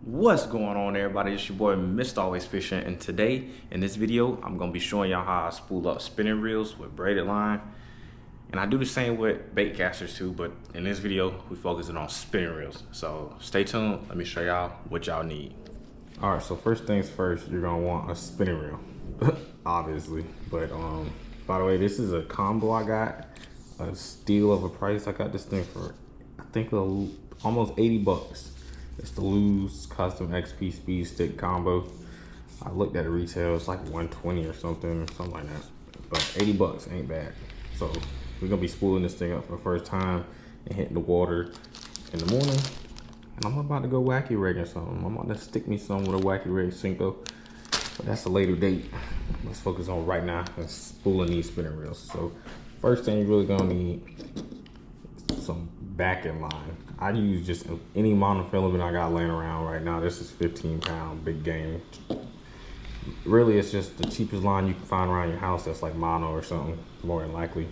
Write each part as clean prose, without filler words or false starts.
What's going on, everybody? It's your boy Mr.AlwaysFishing, and today in this video I'm gonna be showing y'all how I spool up spinning reels with braided line. And I do the same with bait casters too, but in this video we focusing on spinning reels. So stay tuned, let me show y'all what y'all need. All right, so first things first, you're gonna want a spinning reel, obviously. But by the way, this is a combo I got, a steal of a price. I got this thing for I think almost 80 bucks. It's the Lose Custom XP Speed Stick combo. I looked at it retail, it's like 120 or something like that. But 80 bucks ain't bad. So we're gonna be spooling this thing up for the first time and hitting the water in the morning. And I'm about to go wacky rig or something. I'm about to stick me some with a wacky rig Cinco. But that's a later date. Let's focus on right now and spooling these spinning reels. So first thing you're really gonna need some backing line. I use just any monofilament I got laying around right now. This is 15-pound big game. Really, it's just the cheapest line you can find around your house that's like mono or something, more than likely.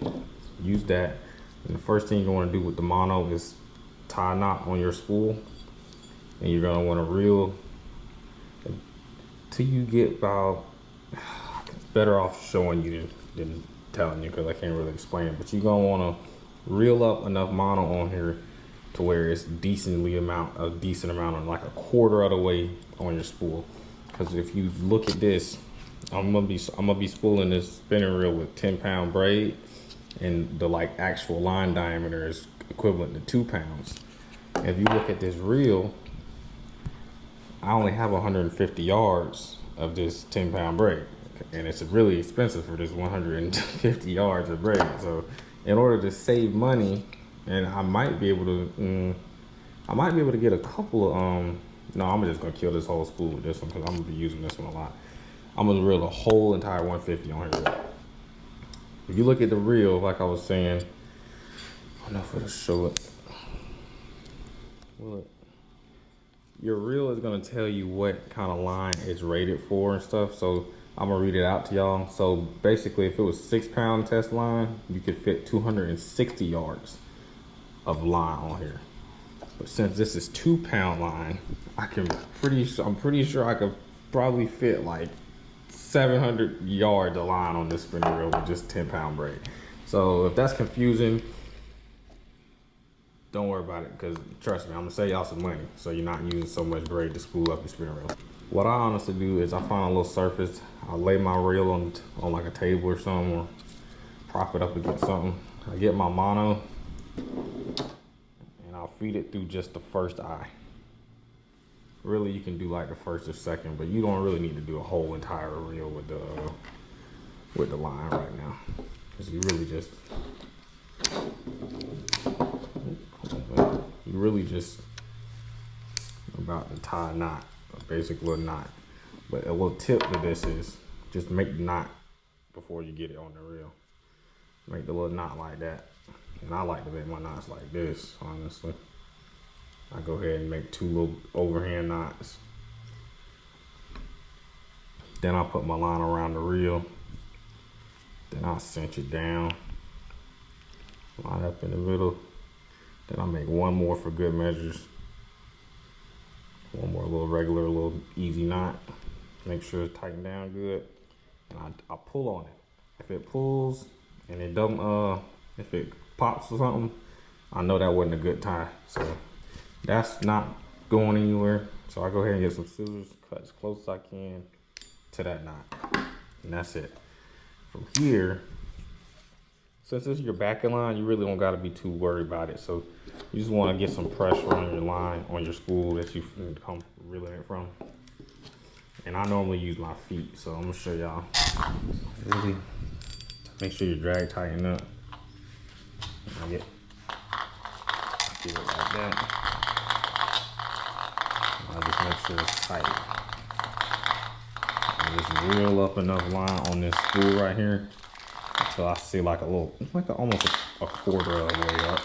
Use that. And the first thing you're going to do with the mono is tie a knot on your spool. And you're going to want to reel till you get about, it's better off showing you than telling you because I can't really explain it. But you're going to want to reel up enough mono on here to where it's a decent amount on like a quarter of the way on your spool. Because if you look at this, I'm gonna be spooling this spinning reel with 10-pound braid, and the like actual line diameter is equivalent to 2 pounds. If you look at this reel, I only have 150 yards of this 10-pound braid, and it's really expensive for this 150 yards of braid. So in order to save money, and I might be able to get a couple of no, I'm just gonna kill this whole spool with this one because I'm gonna be using this one a lot. I'm gonna reel the whole entire 150 on here. If you look at the reel, like I was saying, I don't know if it'll show it. Well, your reel is gonna tell you what kind of line it's rated for and stuff. So I'm gonna read it out to y'all. So basically, if it was 6-pound test line, you could fit 260 yards of line on here. But since this is 2-pound line, I'm pretty sure I could probably fit like 700 yards of line on this spinning reel with just 10-pound braid. So if that's confusing, don't worry about it, because trust me, I'm gonna save y'all some money so you're not using so much braid to spool up your spinning reel. What I honestly do is I find a little surface, I lay my reel on like a table or something, or prop it up against something. I get my mono and I'll feed it through just the first eye. Really, you can do like the first or second, but you don't really need to do a whole entire reel with the line right now, because you really just about to tie a knot, a basic little knot. But a little tip to this is just make the knot before you get it on the reel. Make the little knot like that. And I like to make my knots like this, honestly. I go ahead and make 2 little overhand knots. Then I'll put my line around the reel. Then I'll cinch it down. Line up in the middle. Then I'll make one more for good measures. One more little regular, little easy knot. Make sure it's tightened down good. And I pull on it. If it pulls and it doesn't, if it pops or something, I know that wasn't a good tie. So that's not going anywhere. So I go ahead and get some scissors, cut as close as I can to that knot. And that's it. From here, since this is your backing line, you really don't gotta be too worried about it. So you just wanna get some pressure on your line, on your spool that you come reeling it from. And I normally use my feet, so I'm gonna show y'all. Really make sure your drag tighten up. I get it like that. I just make sure it's tight. And just reel up enough line on this spool right here until I see like almost a quarter of the way up.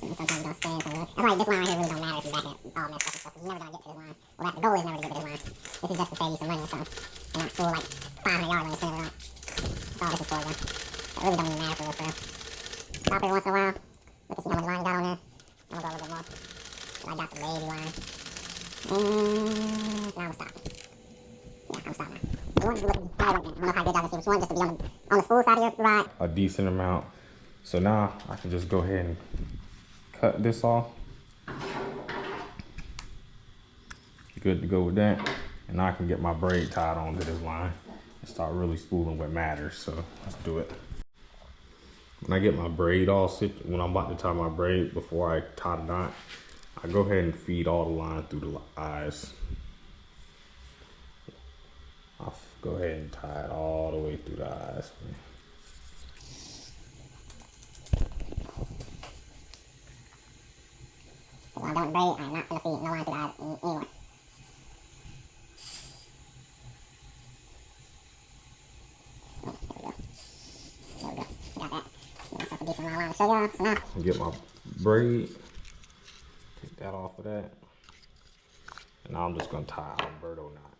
That's why this line right here really don't matter if you back it all messed up and stuff, because you're never gonna get to this line. Well, the goal is never to get to this line. This is just to save you some money, so and not spool like 500 yards when you spin it out. That's all this is for, though. It really don't even matter for real. Stop every once in a while. Look to see how much line you got on there. I'm gonna go a little bit more. I got some wavy line. And now I'm stopping. Yeah, I'm stopping now. You want to look at I don't know how good y'all can see. Just want just to be on the spool side of your rod. A decent amount. So now I can just go ahead and cut this off. Good to go with that. And now I can get my braid tied onto this line and start really spooling what matters. So let's do it. When I get my braid all sit, when I'm about to tie my braid, before I tie the knot, I go ahead and feed all the line through the eyes. I'll go ahead and tie it all the way through the eyes. When I'm done with braid, I'm not gonna feed no line through the eyes anymore. Get my braid, take that off of that, and now I'm just gonna tie Alberto knot.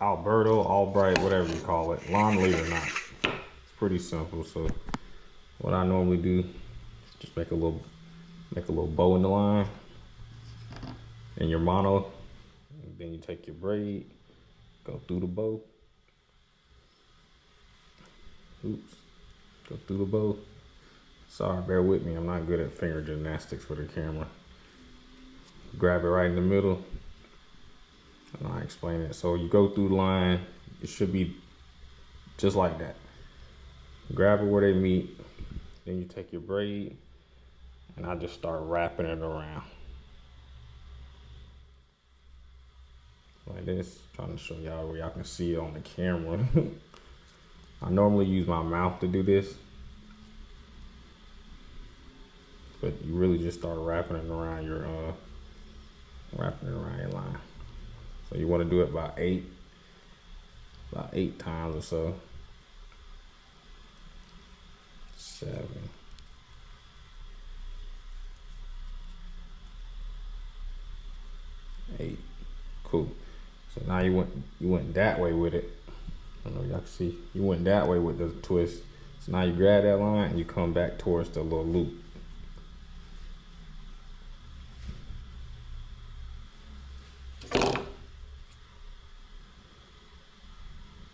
Alberto, Albright, whatever you call it, lawn leader knot. It's pretty simple. So what I normally do is just make a little bow in the line and your mono, and then you take your braid, go through the bow. Oops, go through the bow. Sorry, bear with me. I'm not good at finger gymnastics for the camera. Grab it right in the middle, and I'll explain it. So you go through the line. It should be just like that. Grab it where they meet. Then you take your braid, and I just start wrapping it around. Like this. Trying to show y'all where y'all can see it on the camera. I normally use my mouth to do this, but you really just start wrapping it around your line. So you want to do it about eight times or so. 7. 8. Cool. So now you went that way with it. I don't know if y'all can see. You went that way with the twist. So now you grab that line and you come back towards the little loop.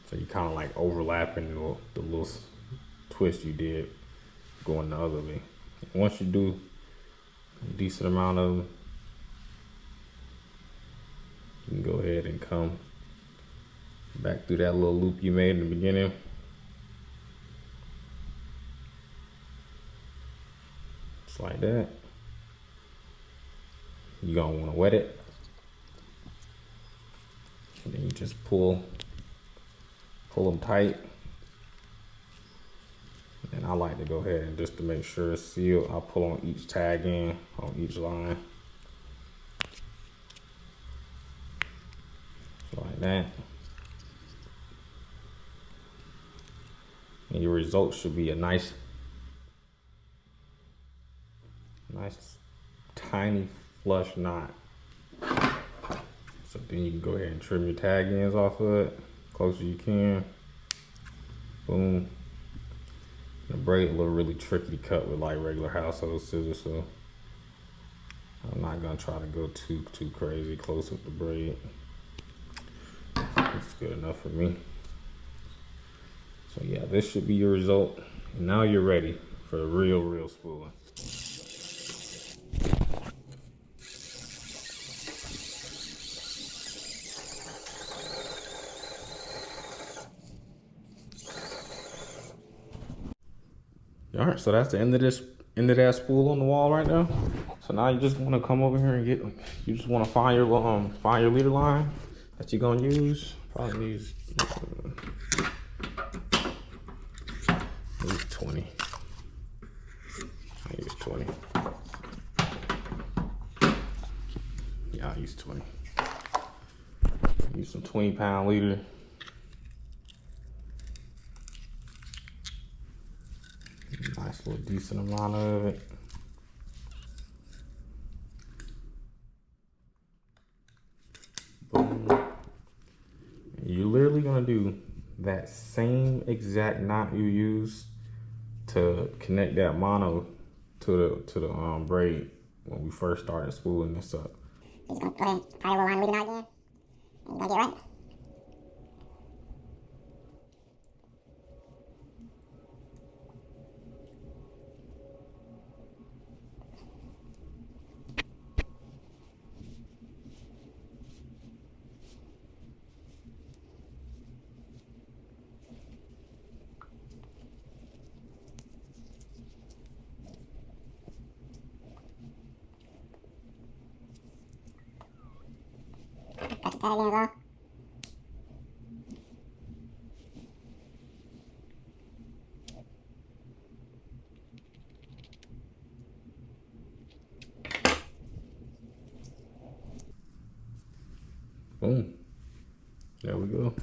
So you kind of like overlapping the little twist you did going the other way. And once you do a decent amount of them, you can go ahead and come back through that little loop you made in the beginning. Just like that. You're gonna wanna wet it. And then you just pull them tight. And I like to go ahead and just to make sure it's sealed, I'll pull on each tag in, on each line. So like that. And your result should be a nice tiny flush knot. So then you can go ahead and trim your tag ends off of it, close as you can. Boom. The braid look really tricky to cut with like regular household scissors, so I'm not gonna try to go too crazy close with the braid. It's good enough for me. So yeah, this should be your result. And now you're ready for the real spooling. All right, so that's the end of that spool on the wall right now. So now you just want to come over here and you just want to find your leader line that you're gonna use. Probably use 20. I use 20. Yeah, I use 20. Use some 20-pound leader. Nice little decent amount of it. Boom. You're literally gonna do that same exact knot you use to connect that mono to the braid when we first started spooling this up. You're just gonna go ahead and tie your little line leading out again. And you're gonna get right. Got your tag ends off. Boom. There we go.